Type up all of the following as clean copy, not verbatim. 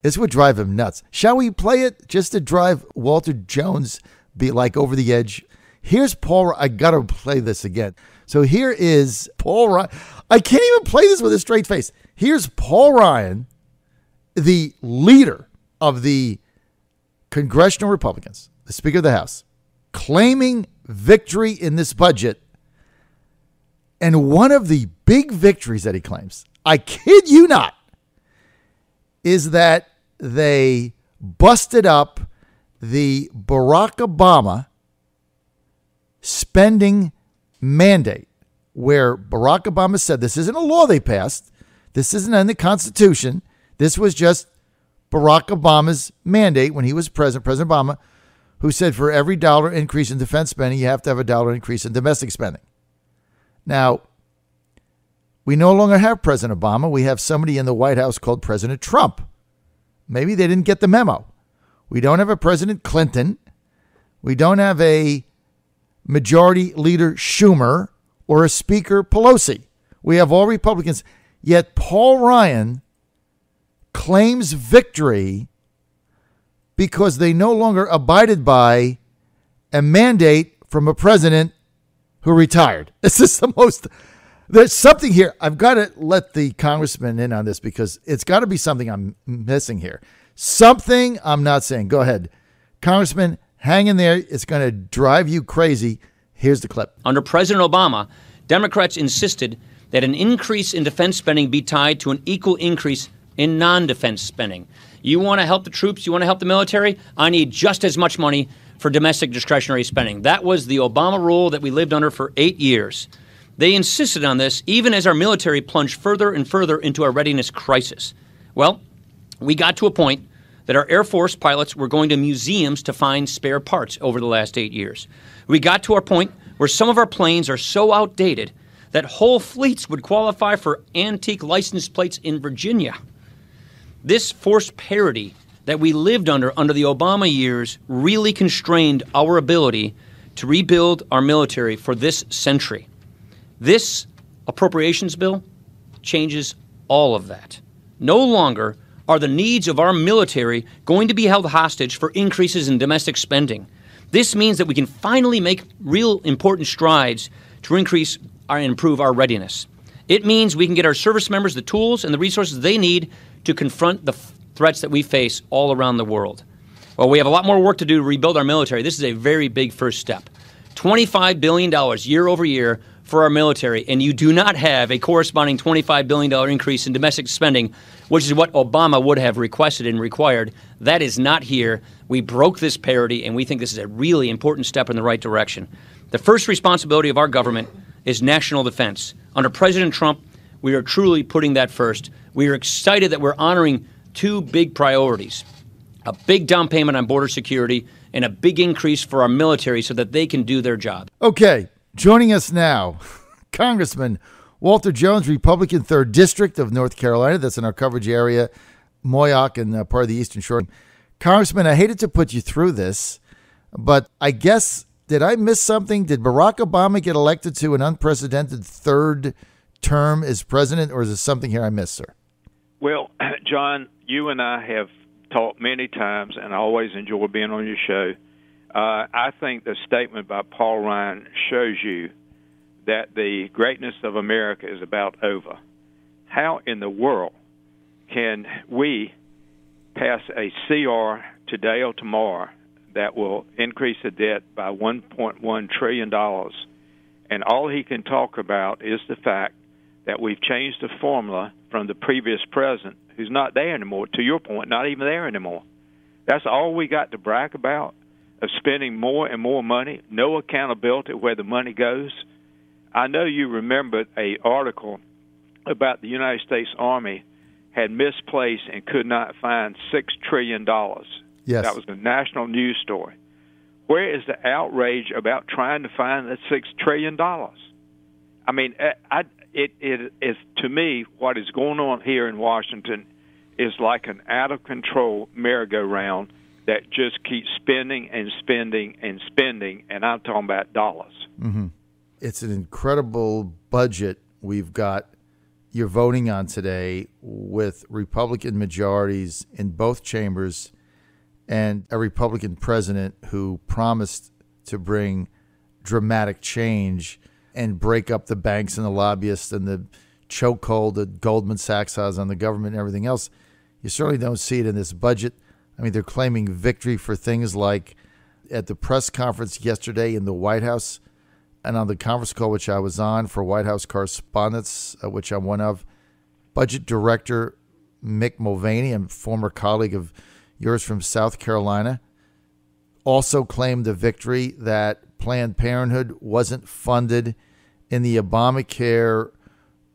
This would drive him nuts. Shall we play it just to drive Walter Jones be like over the edge? Here's Paul. I got to play this again. So here is Paul Ryan. I can't even play this with a straight face. Here's Paul Ryan, the leader of the congressional Republicans, the Speaker of the House, claiming victory in this budget. And one of the big victories that he claims, I kid you not, is that they busted up the Barack Obama spending mandate, where Barack Obama said this isn't a law they passed. This isn't in the Constitution. This was just Barack Obama's mandate when he was president, President Obama, who said for every dollar increase in defense spending, you have to have a dollar increase in domestic spending. Now, we no longer have President Obama. We have somebody in the White House called President Trump. Maybe they didn't get the memo. We don't have a President Clinton. We don't have a Majority Leader Schumer or a Speaker Pelosi. We have all Republicans. Yet Paul Ryan claims victory because they no longer abided by a mandate from a president who retired. This is the most... There's something here. I've got to let the congressman in on this because it's got to be something I'm missing here. Something I'm not saying. Go ahead. Congressman, hang in there. It's going to drive you crazy. Here's the clip. Under President Obama, Democrats insisted that an increase in defense spending be tied to an equal increase in non-defense spending. You want to help the troops? You want to help the military? I need just as much money for domestic discretionary spending. That was the Obama rule that we lived under for 8 years. They insisted on this even as our military plunged further and further into a readiness crisis. Well, we got to a point that our Air Force pilots were going to museums to find spare parts over the last 8 years. We got to our point where some of our planes are so outdated that whole fleets would qualify for antique license plates in Virginia. This forced parity that we lived under the Obama years really constrained our ability to rebuild our military for this century. This appropriations bill changes all of that. No longer are the needs of our military going to be held hostage for increases in domestic spending. This means that we can finally make real important strides to increase and improve our readiness. It means we can get our service members the tools and the resources they need to confront the threats that we face all around the world. Well, we have a lot more work to do to rebuild our military. This is a very big first step. $25 billion year over year for our military, and you do not have a corresponding $25 billion increase in domestic spending, which is what Obama would have requested and required. That is not here. We broke this parity, and we think this is a really important step in the right direction. The first responsibility of our government is national defense. Under President Trump, we are truly putting that first. We are excited that we're honoring two big priorities: a big down payment on border security and a big increase for our military so that they can do their job. Okay. Joining us now, Congressman Walter Jones, Republican 3rd District of North Carolina. That's in our coverage area, Moyock and part of the Eastern Shore. Congressman, I hated to put you through this, but I guess, did I miss something? Did Barack Obama get elected to an unprecedented third term as president, or is there something here I missed, sir? Well, John, you and I have talked many times, and I always enjoy being on your show. I think the statement by Paul Ryan shows you that the greatness of America is about over. How in the world can we pass a CR today or tomorrow that will increase the debt by $1.1 trillion, and all he can talk about is the fact that we've changed the formula from the previous president, who's not there anymore, to your point, not even there anymore. That's all we got to brag about, of spending more and more money, no accountability where the money goes. I know you remembered an article about the United States Army had misplaced and could not find $6 trillion. Yes. That was a national news story. Where is the outrage about trying to find that $6 trillion? I mean, it is, to me, what is going on here in Washington is like an out-of-control merry-go-round that just keeps spending and spending and spending, and I'm talking about dollars. Mm-hmm. It's an incredible budget we've got. you're voting on today with Republican majorities in both chambers and a Republican president who promised to bring dramatic change and break up the banks and the lobbyists and the chokehold that Goldman Sachs has on the government and everything else, you certainly don't see it in this budget. I mean, they're claiming victory for things like at the press conference yesterday in the White House and on the conference call, which I was on for White House correspondents, which I'm one of, Budget Director Mick Mulvaney, a former colleague of yours from South Carolina, also claimed a victory that Planned Parenthood wasn't funded in the Obamacare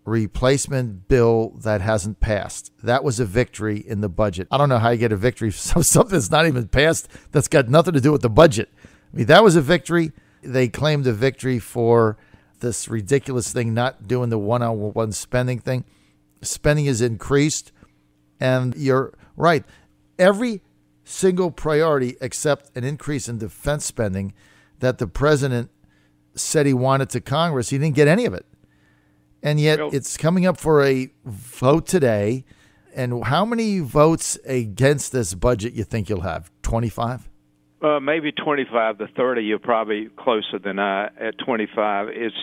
replacement bill that hasn't passed. That was a victory in the budget. I don't know how you get a victory for something that's not even passed that's got nothing to do with the budget. I mean, that was a victory. They claimed a victory for this ridiculous thing, not doing the one-on-one spending thing. Spending is increased, and you're right. Every single priority except an increase in defense spending that the president said he wanted to Congress, he didn't get any of it. And yet it's coming up for a vote today. And how many votes against this budget you think you'll have? 25? Maybe 25 to 30. You're probably closer than I at 25. It's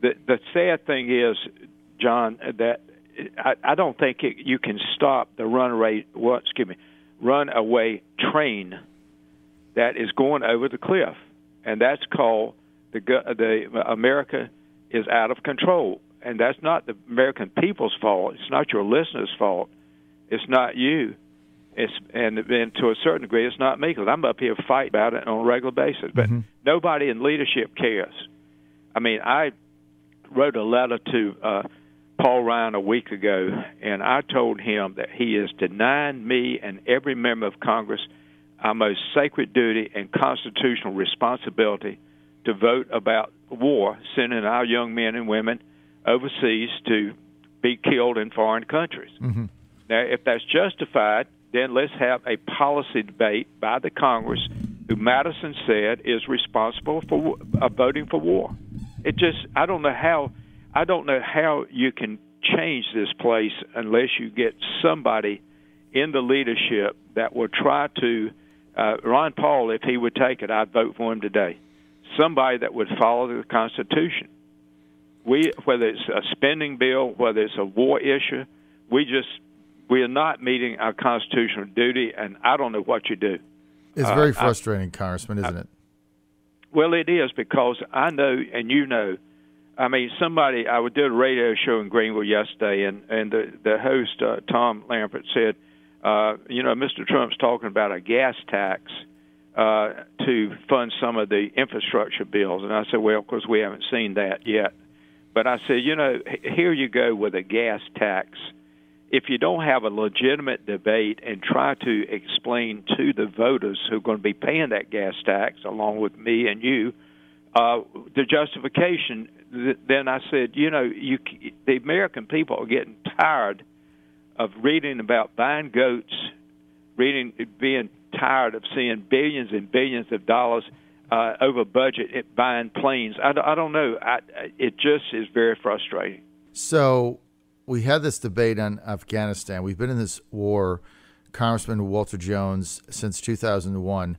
the sad thing is, John, that I don't think you can stop the runaway train that is going over the cliff, and that's called the America is out of control. And that's not the American people's fault. It's not your listeners' fault. It's not you. And to a certain degree, it's not me, because I'm up here fighting about it on a regular basis. But nobody in leadership cares. I mean, I wrote a letter to Paul Ryan a week ago, and I told him that he is denying me and every member of Congress our most sacred duty and constitutional responsibility to vote about war, sending our young men and women overseas to be killed in foreign countries. Now, if that's justified, then let's have a policy debate by the Congress who Madison said is responsible for voting for war. I don't know how you can change this place unless you get somebody in the leadership that will try to Ron Paul, if he would take it, I'd vote for him today. Somebody that would follow the Constitution. Whether it's a spending bill, whether it's a war issue, we are not meeting our constitutional duty, and I don't know what you do. It's very frustrating, Congressman, isn't it? Well, it is, because I know, and you know, I mean, I did a radio show in Greenville yesterday, and the host, Tom Lampert, said, Mr. Trump's talking about a gas tax to fund some of the infrastructure bills. And I said, well, of course, we haven't seen that yet. But I said, here you go with a gas tax. If you don't have a legitimate debate and try to explain to the voters who are going to be paying that gas tax, along with me and you, the justification, then I said, the American people are getting tired of reading about buying goats, being tired of seeing billions and billions of dollars over budget buying planes. I don't know. It just is very frustrating. So we had this debate on Afghanistan. We've been in this war, Congressman Walter Jones, since 2001.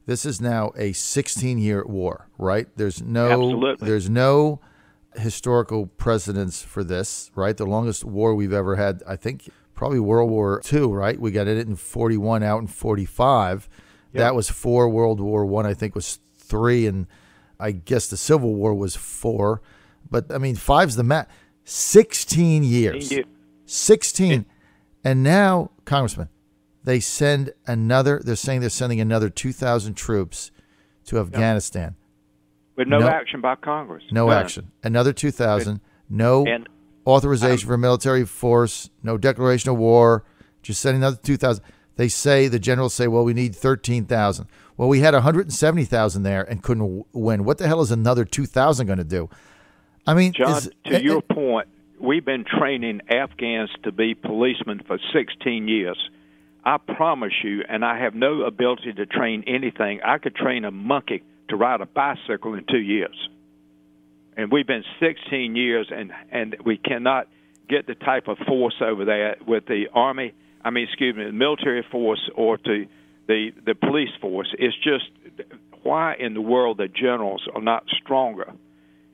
This is now a 16-year war, right? There's no historical precedence for this, right? The longest war we've ever had, I think, probably World War II, right? We got it in 41, out in 45. Yep. That was 4. World War I think, was 3, and I guess the Civil War was 4. But, I mean, 5's the math. 16 years. 16. And now, Congressman, they're saying they're sending another 2,000 troops to Afghanistan. With no action by Congress. No action. Another 2,000. No authorization for military force. No declaration of war. Just sending another 2,000. The generals say, well, we need 13,000. Well, we had 170,000 there and couldn't win. What the hell is another 2,000 going to do? I mean, John, to your point, we've been training Afghans to be policemen for 16 years. I promise you, and I have no ability to train anything, I could train a monkey to ride a bicycle in 2 years. And we've been 16 years, and we cannot get the type of force over there with the Army, the military force or to the police force. It's just why in the world the generals are not stronger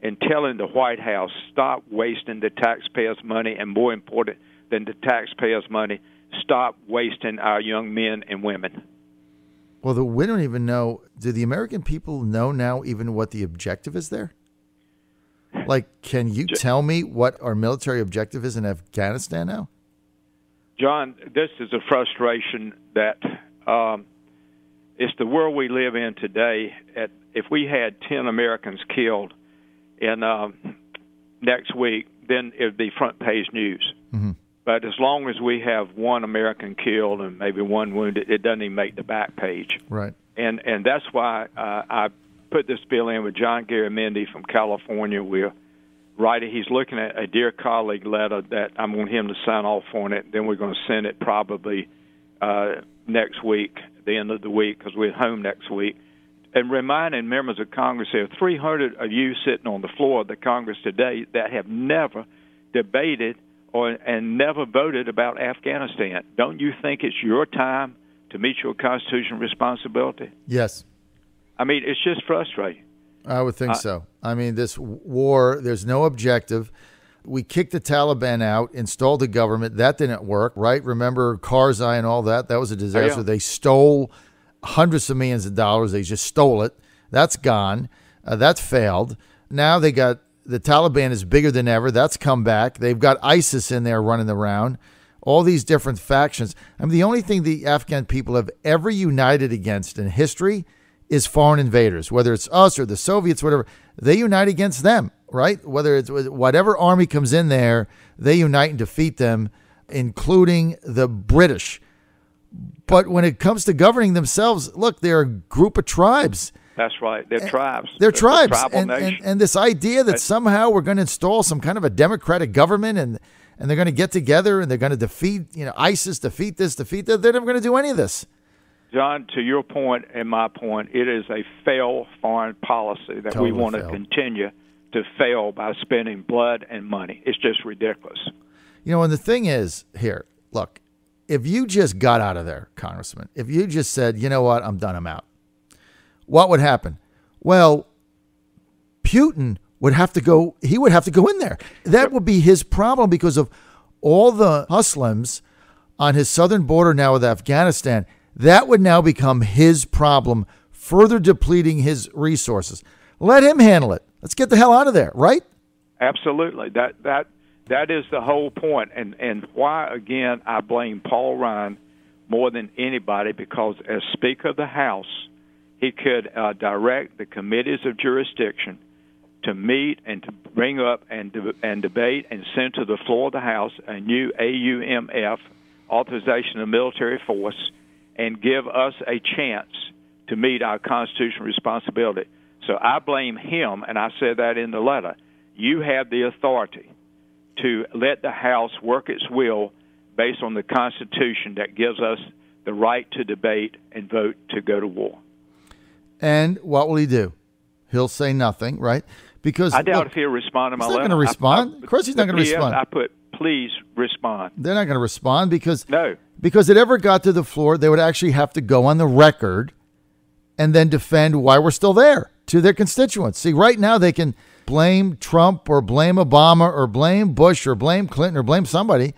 in telling the White House, stop wasting the taxpayers' money, and more important than the taxpayers' money, stop wasting our young men and women. Well, we don't even know. Do the American people know now even what the objective is there? Like, can you tell me what our military objective is in Afghanistan now? John, this is a frustration that it's the world we live in today. If we had 10 Americans killed in next week, then it would be front page news. Mm-hmm. But as long as we have one American killed and maybe one wounded, it doesn't even make the back page. Right. And that's why I put this bill in with John Garamendi from California. He's looking at a dear colleague letter that I want him to sign off on it. Then we're going to send it probably next week, the end of the week, because we're home next week. And reminding members of Congress, there are 300 of you sitting on the floor of the Congress today that have never debated and never voted about Afghanistan. Don't you think it's your time to meet your constitutional responsibility? Yes. It's just frustrating. I would think so. This war, there's no objective. We kicked the Taliban out, installed the government. That didn't work, right? Remember Karzai and all that? That was a disaster. Yeah. They stole hundreds of millions of dollars. They just stole it. That's gone. That's failed. Now the Taliban is bigger than ever. That's come back. They've got ISIS in there running around. All these different factions. The only thing the Afghan people have ever united against in history is foreign invaders, whether it's us or the Soviets, whatever. They unite against them, right? Whether it's whatever army comes in there, they unite and defeat them, including the British. But when it comes to governing themselves, look, they're a group of tribes. That's right. They're tribes. They're tribes. Tribal And this idea that somehow we're going to install some kind of a democratic government and they're going to get together and they're going to defeat, ISIS, defeat this, defeat that, they're never going to do any of this. John, to your point and my point, it is a failed foreign policy that we want to continue to fail by spending blood and money. It's just ridiculous. And the thing is here, look, if you just got out of there, Congressman, if you just said, you know what, I'm done, I'm out, what would happen? Well, Putin would have to go in there. That would be his problem because of all the Muslims on his southern border now with Afghanistan. That would now become his problem, further depleting his resources. Let him handle it. Let's get the hell out of there, right? Absolutely. That is the whole point. And why, again, I blame Paul Ryan more than anybody, because as Speaker of the House, he could direct the committees of jurisdiction to meet and to bring up and debate and send to the floor of the House a new AUMF, authorization of military force, and give us a chance to meet our constitutional responsibility. So I blame him, and I said that in the letter. You have the authority to let the House work its will based on the Constitution that gives us the right to debate and vote to go to war. And what will he do? He'll say nothing, right? Because I doubt if he'll respond to my letter. He's not going to respond. Of course he's not going to respond. I put, please respond. They're not going to respond because no. Because it ever got to the floor, they would actually have to go on the record and then defend why we're still there to their constituents. See, right now they can blame Trump or blame Obama or blame Bush or blame Clinton or blame somebody,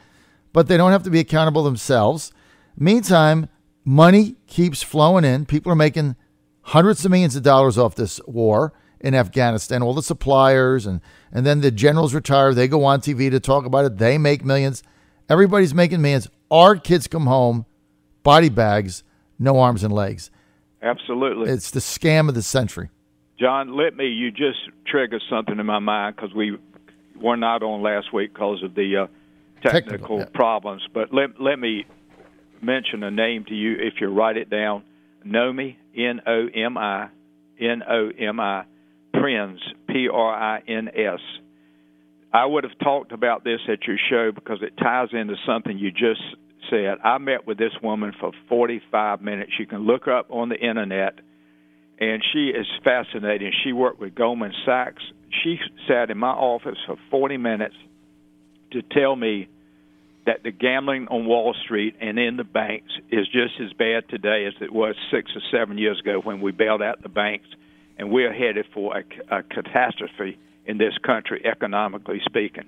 but they don't have to be accountable themselves. Meantime, money keeps flowing in. People are making hundreds of millions of dollars off this war in Afghanistan, all the suppliers, and then the generals retire. They go on TV to talk about it. They make millions. Everybody's making millions. Our kids come home, body bags, no arms and legs. Absolutely. It's the scam of the century. John, you just triggered something in my mind because we were not on last week because of the technical problems. But let me mention a name to you if you write it down. Nomi, Nomi, Nomi, Prins, Prins. I would have talked about this at your show because it ties into something you just said. I met with this woman for 45 minutes. You can look her up on the Internet, and she is fascinating. She worked with Goldman Sachs. She sat in my office for 40 minutes to tell me that the gambling on Wall Street and in the banks is just as bad today as it was 6 or 7 years ago when we bailed out the banks, and we're headed for a catastrophe in this country, economically speaking.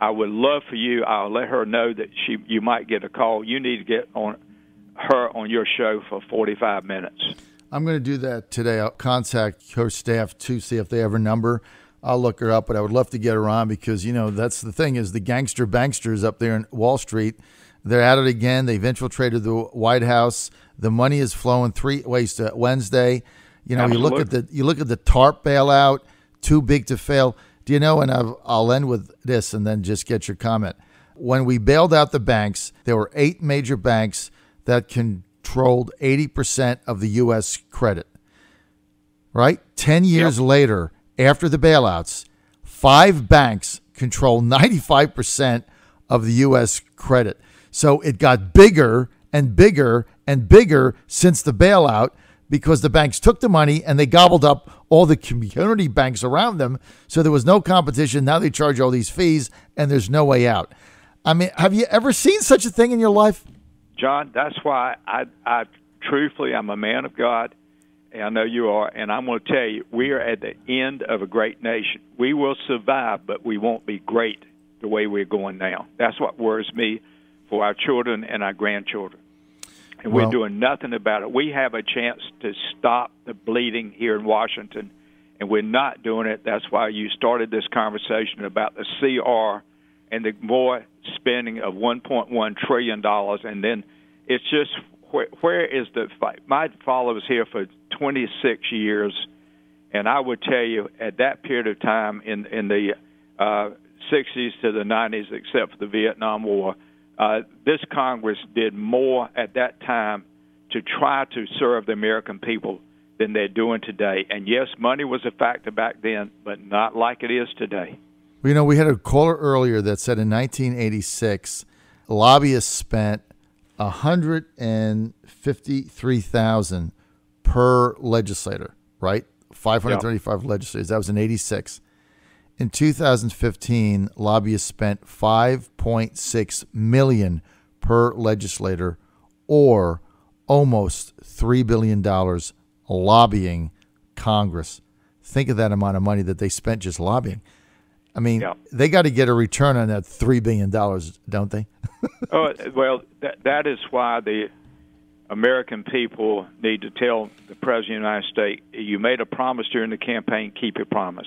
I would love for you. I'll let her know that you might get a call. You need to get her on your show for 45 minutes. I'm going to do that today. I'll contact her staff to see if they have her number. I'll look her up, but I would love to get her on because, that's the thing is the gangster banksters up there in Wall Street, they're at it again. They've infiltrated the White House. The money is flowing 3 ways to Wednesday. Absolutely. you look at the TARP bailout, too big to fail. Do you know, and I'll end with this and then just get your comment. When we bailed out the banks, there were 8 major banks that controlled 80% of the U.S. credit, right? 10 years later, after the bailouts, 5 banks control 95% of the U.S. credit. So it got bigger and bigger and bigger since the bailout because the banks took the money and they gobbled up all the community banks around them. So there was no competition. Now they charge all these fees and there's no way out. I mean, have you ever seen such a thing in your life? John, that's why I truthfully, I'm a man of God. And I know you are, and I'm going to tell you, we are at the end of a great nation. We will survive, but we won't be great the way we're going now. That's what worries me for our children and our grandchildren. And we're doing nothing about it. We have a chance to stop the bleeding here in Washington, and we're not doing it. That's why you started this conversation about the CR and the more spending of $1.1 trillion. And then it's just, where is the fight? My father was here for 26 years, and I would tell you at that period of time in the 60s to the 90s, except for the Vietnam War, this Congress did more at that time to try to serve the American people than they're doing today. And yes, money was a factor back then, but not like it is today. Well, we had a caller earlier that said in 1986, lobbyists spent $153,000 per legislator, right? 535 legislators. That was in 86. In 2015, lobbyists spent $5.6 million per legislator, or almost $3 billion lobbying Congress. Think of that amount of money that they spent just lobbying. I mean, they got to get a return on that $3 billion, don't they? Well, that is why the American people need to tell the President of the United States, you made a promise during the campaign, keep your promise.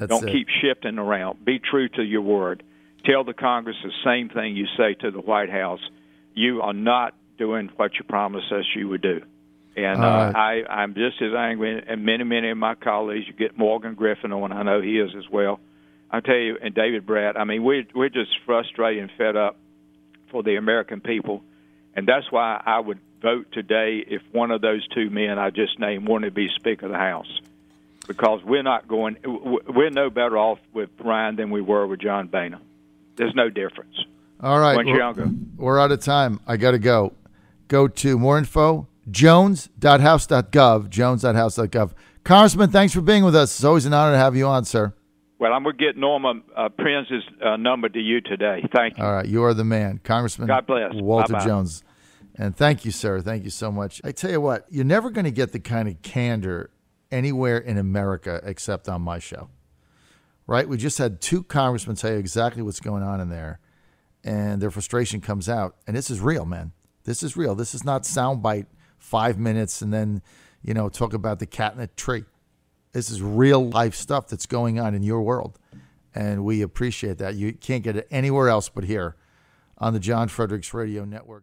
Don't keep shifting around. Be true to your word. Tell the Congress the same thing you say to the White House. You are not doing what you promised us you would do. And I'm just as angry, and many of my colleagues. You get Morgan Griffin on, I know he is as well. I tell you, and David Bratt, I mean, we're just frustrated and fed up for the American people. And that's why I would vote today if one of those 2 men I just named wanted to be Speaker of the House. Because we're no better off with Ryan than we were with John Boehner. There's no difference. All right. We're out of time. I got to go. Go to more info, jones.house.gov, jones.house.gov. Congressman, thanks for being with us. It's always an honor to have you on, sir. Well, I'm going to get Norma Prince's number to you today. Thank you. All right. You are the man. Congressman God bless. Walter Bye-bye. Jones. And thank you, sir. Thank you so much. I tell you what, you're never going to get the kind of candor anywhere in America except on my show, right? We just had 2 congressmen tell you exactly what's going on in there, and their frustration comes out. And this is real, man. This is real. This is not soundbite 5 minutes and then, talk about the cat in the tree. This is real life stuff that's going on in your world, and we appreciate that. You can't get it anywhere else but here on the John Fredericks Radio Network.